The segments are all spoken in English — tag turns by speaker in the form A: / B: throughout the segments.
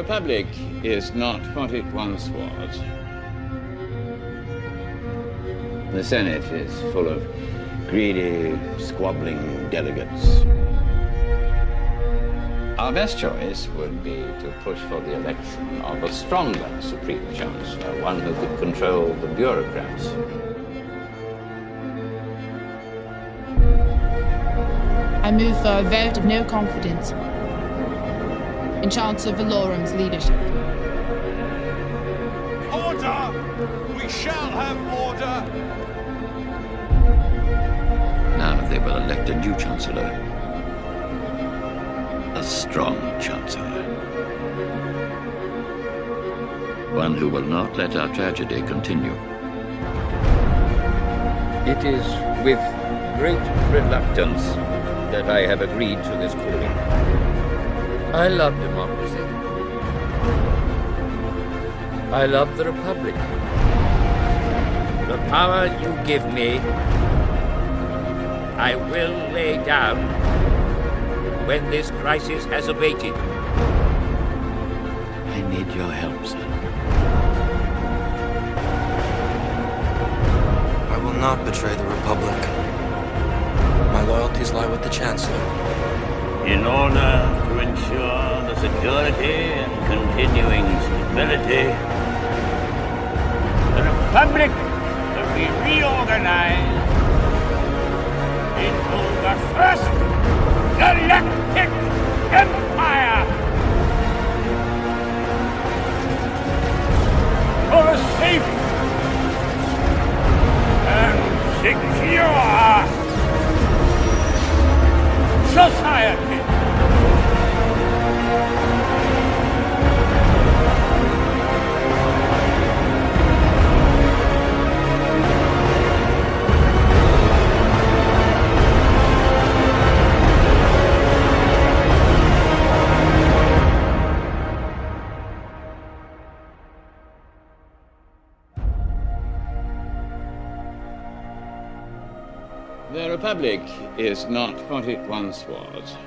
A: Republic is not what it once was. The Senate is full of greedy, squabbling delegates. Our best choice would be to push for the election of a stronger Supreme Chancellor, one who could control the bureaucrats.
B: I move for a vote of no confidence in Chancellor Valorum's leadership.
C: Order! We shall have order!
D: Now they will elect a new Chancellor. A strong Chancellor. One who will not let our tragedy continue.
E: It is with great reluctance that I have agreed to this calling. I love democracy. I love the Republic. The power you give me, I will lay down when this crisis has abated.
D: I need your help, sir.
F: I will not betray the Republic. My loyalties lie with the Chancellor.
G: In order to ensure the security and continuing stability, the Republic will be reorganized into the first galactic empire for a safe and secure society.
A: The Republic is not what it once was.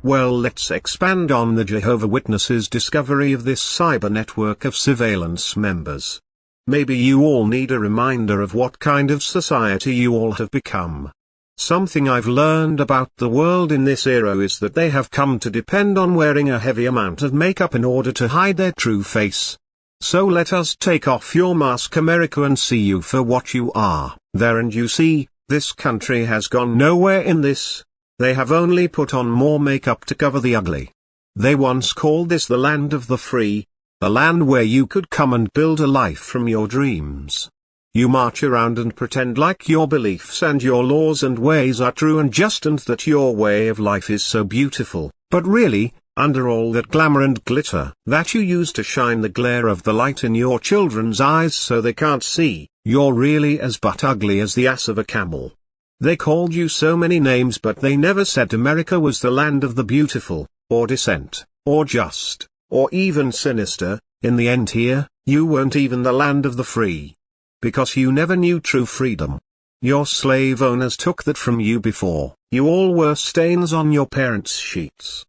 H: Well, let's expand on the Jehovah's Witnesses' discovery of this cyber network of surveillance members. Maybe you all need a reminder of what kind of society you all have become. Something I've learned about the world in this era is that they have come to depend on wearing a heavy amount of makeup in order to hide their true face. So let us take off your mask, America, and see you for what you are. There, and you see, this country has gone nowhere in this. They have only put on more makeup to cover the ugly. They once called this the land of the free, a land where you could come and build a life from your dreams. You march around and pretend like your beliefs and your laws and ways are true and just, and that your way of life is so beautiful, but really, under all that glamour and glitter that you use to shine the glare of the light in your children's eyes so they can't see, you're really as but ugly as the ass of a camel. They called you so many names, but they never said America was the land of the beautiful, or decent, or just, or even sinister. In the end here, you weren't even the land of the free. Because you never knew true freedom. Your slave owners took that from you before. You all were stains on your parents' sheets.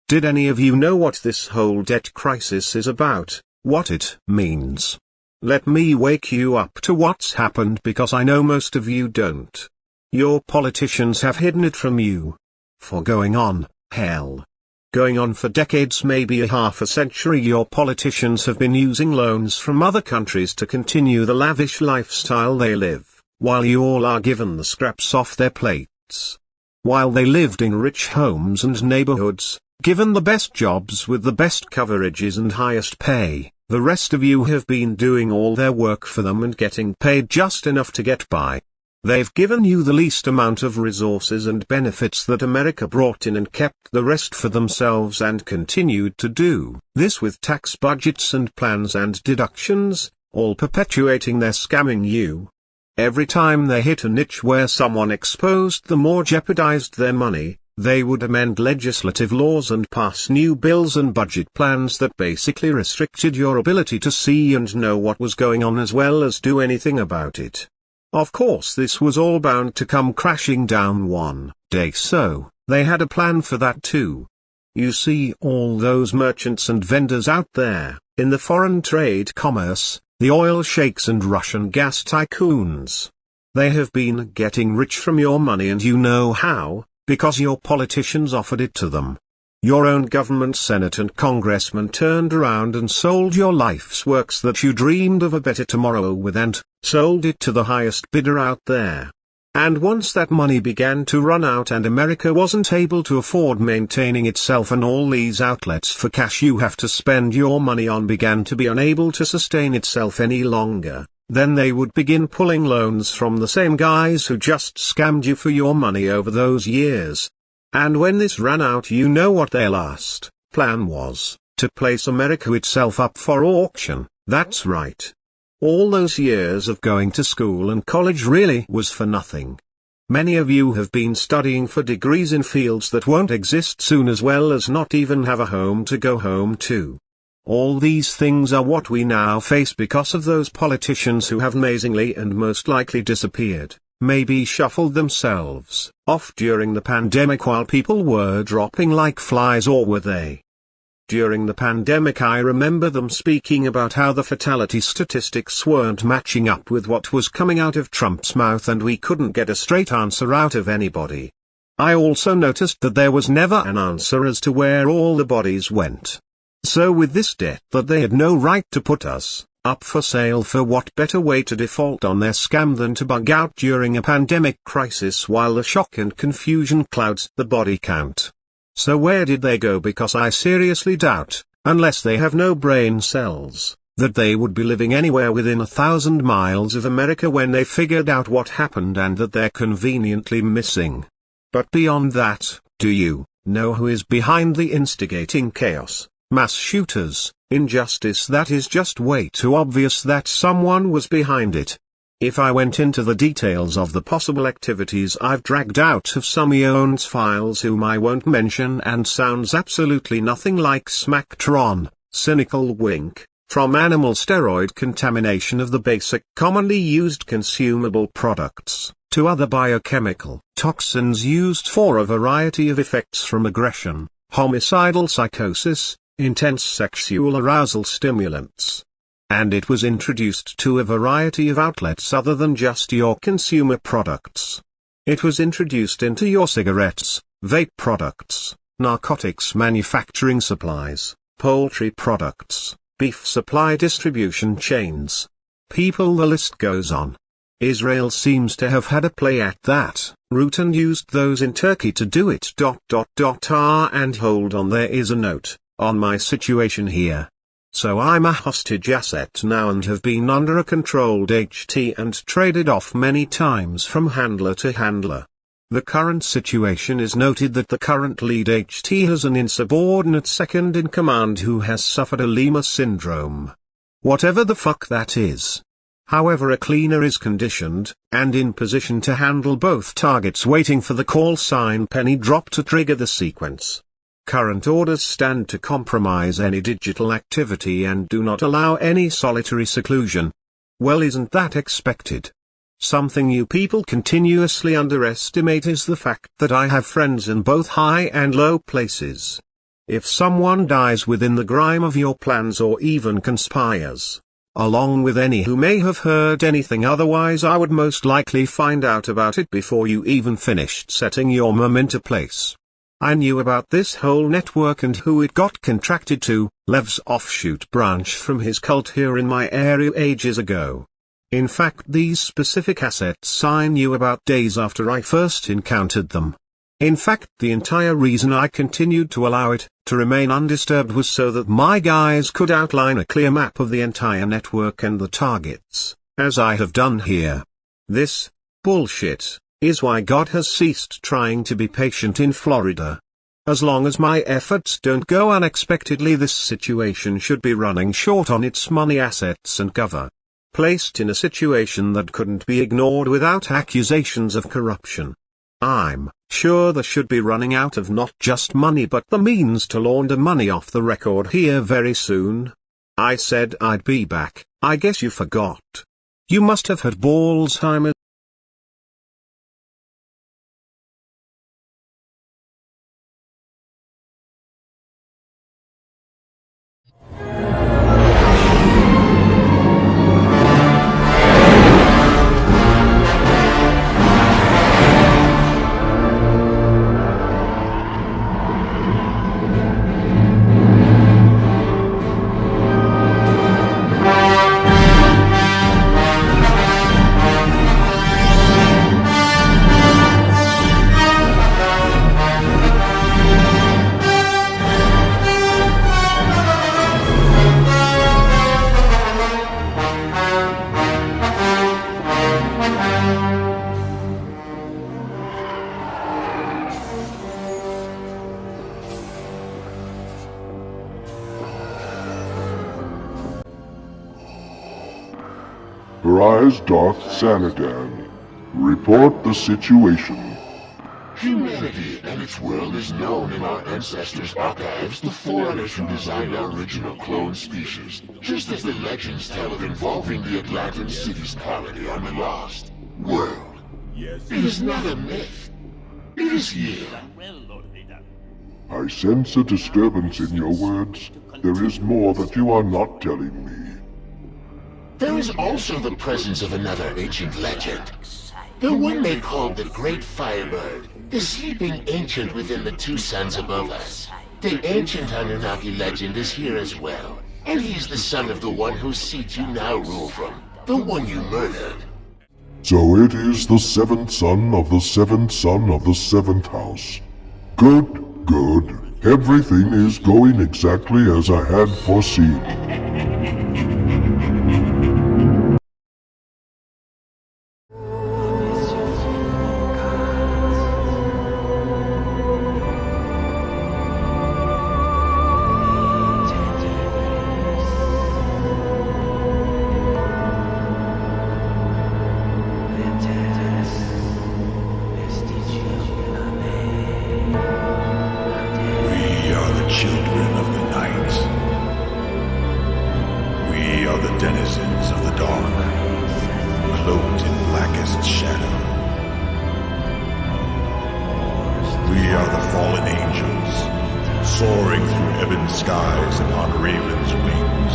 H: Did any of you know what this whole debt crisis is about, what it means? Let me wake you up to what's happened, because I know most of you don't. Your politicians have hidden it from you. For going on for decades, maybe a half a century, your politicians have been using loans from other countries to continue the lavish lifestyle they live, while you all are given the scraps off their plates. While they lived in rich homes and neighborhoods, given the best jobs with the best coverages and highest pay, the rest of you have been doing all their work for them and getting paid just enough to get by. They've given you the least amount of resources and benefits that America brought in and kept the rest for themselves, and continued to do this with tax budgets and plans and deductions, all perpetuating their scamming you. Every time they hit a niche where someone exposed them or jeopardized their money, they would amend legislative laws and pass new bills and budget plans that basically restricted your ability to see and know what was going on, as well as do anything about it. Of course this was all bound to come crashing down one day, so they had a plan for that too. You see all those merchants and vendors out there, in the foreign trade commerce, the oil sheiks and Russian gas tycoons. They have been getting rich from your money, and you know how, because your politicians offered it to them. Your own government, Senate and congressmen turned around and sold your life's works that you dreamed of a better tomorrow with, and sold it to the highest bidder out there. And once that money began to run out and America wasn't able to afford maintaining itself, and all these outlets for cash you have to spend your money on began to be unable to sustain itself any longer, then they would begin pulling loans from the same guys who just scammed you for your money over those years. And when this ran out, you know what their last plan was? To place America itself up for auction. That's right. All those years of going to school and college really was for nothing. Many of you have been studying for degrees in fields that won't exist soon, as well as not even have a home to go home to. All these things are what we now face because of those politicians who have amazingly and most likely disappeared, maybe shuffled themselves off during the pandemic while people were dropping like flies, or were they? During the pandemic I remember them speaking about how the fatality statistics weren't matching up with what was coming out of Trump's mouth, and we couldn't get a straight answer out of anybody. I also noticed that there was never an answer as to where all the bodies went. So with this debt that they had no right to put us up for sale, for what better way to default on their scam than to bug out during a pandemic crisis while the shock and confusion clouds the body count? So where did they go? Because I seriously doubt, unless they have no brain cells, that they would be living anywhere within 1,000 miles of America when they figured out what happened, and that they're conveniently missing. But beyond that, do you know who is behind the instigating chaos? Mass shooters, injustice that is just way too obvious that someone was behind it. If I went into the details of the possible activities I've dragged out of some Eon's files whom I won't mention, and sounds absolutely nothing like Smacktron, cynical wink, from animal steroid contamination of the basic commonly used consumable products, to other biochemical toxins used for a variety of effects from aggression, homicidal psychosis, intense sexual arousal stimulants. And it was introduced to a variety of outlets other than just your consumer products. It was introduced into your cigarettes, vape products, narcotics manufacturing supplies, poultry products, beef supply distribution chains. People, the list goes on. Israel seems to have had a play at that route and used those in Turkey to do it. And hold on, there is a note on my situation here. So I'm a hostage asset now and have been under a controlled HT and traded off many times from handler to handler. The current situation is noted that the current lead HT has an insubordinate second in command who has suffered a Lima syndrome. Whatever the fuck that is. However, a cleaner is conditioned, and in position to handle both targets, waiting for the call sign penny drop to trigger the sequence. Current orders stand to compromise any digital activity and do not allow any solitary seclusion. Well, isn't that expected? Something you people continuously underestimate is the fact that I have friends in both high and low places. If someone dies within the grime of your plans, or even conspires, along with any who may have heard anything otherwise, I would most likely find out about it before you even finished setting your mum into place. I knew about this whole network and who it got contracted to, Lev's offshoot branch from his cult here in my area ages ago. In fact, these specific assets I knew about days after I first encountered them. In fact, the entire reason I continued to allow it to remain undisturbed was so that my guys could outline a clear map of the entire network and the targets, as I have done here. This bullshit is why God has ceased trying to be patient in Florida. As long as my efforts don't go unexpectedly, this situation should be running short on its money, assets and cover. Placed in a situation that couldn't be ignored without accusations of corruption. I'm sure they should be running out of not just money but the means to launder money off the record here very soon. I said I'd be back, I guess you forgot. You must have had balls, Alzheimer's.
I: Rise Darth Sanadan. Report the situation.
J: Humanity and its world is known in our ancestors' archives, the foreigners who designed our original clone species, just as the legends tell of involving the Atlantan city's colony on the lost world. It is not a myth. It is here.
I: I sense a disturbance in your words. There is more that you are not telling me.
J: There is also the presence of another ancient legend. The one they called the Great Firebird, the sleeping ancient within the two suns above us. The ancient Anunnaki legend is here as well, and he is the son of the one whose seat you now rule from, the one you murdered.
I: So it is the seventh son of the seventh son of the seventh house. Good, good. Everything is going exactly as I had foreseen.
K: Children of the night. We are the denizens of the dark, cloaked in blackest shadow. We are the fallen angels, soaring through ebon skies upon ravens' wings.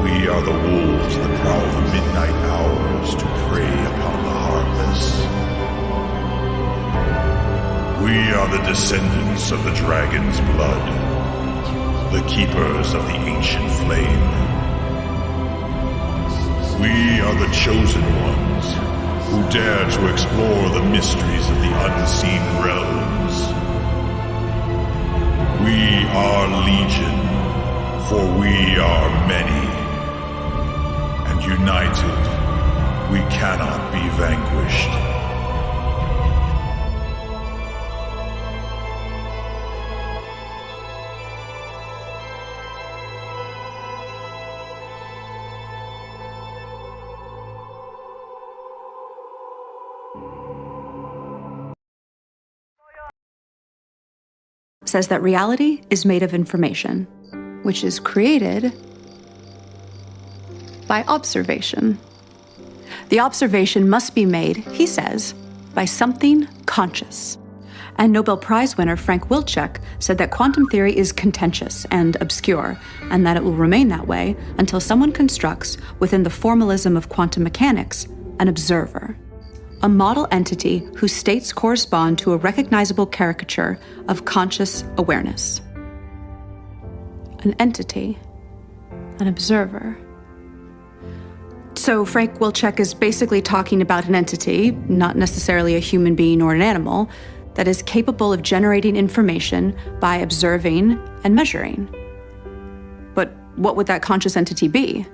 K: We are the wolves that prowl the midnight hours to prey upon the heartless. We are the descendants of the dragon's blood, the keepers of the ancient flame. We are the chosen ones, who dare to explore the mysteries of the unseen realms. We are Legion, for we are many, and united, we cannot be vanquished.
L: Says that reality is made of information, which is created by observation. The observation must be made, he says, by something conscious. And Nobel Prize winner Frank Wilczek said that quantum theory is contentious and obscure, and that it will remain that way until someone constructs, within the formalism of quantum mechanics, an observer. A model entity whose states correspond to a recognizable caricature of conscious awareness. An entity, an observer. So Frank Wilczek is basically talking about an entity, not necessarily a human being or an animal, that is capable of generating information by observing and measuring. But what would that conscious entity be?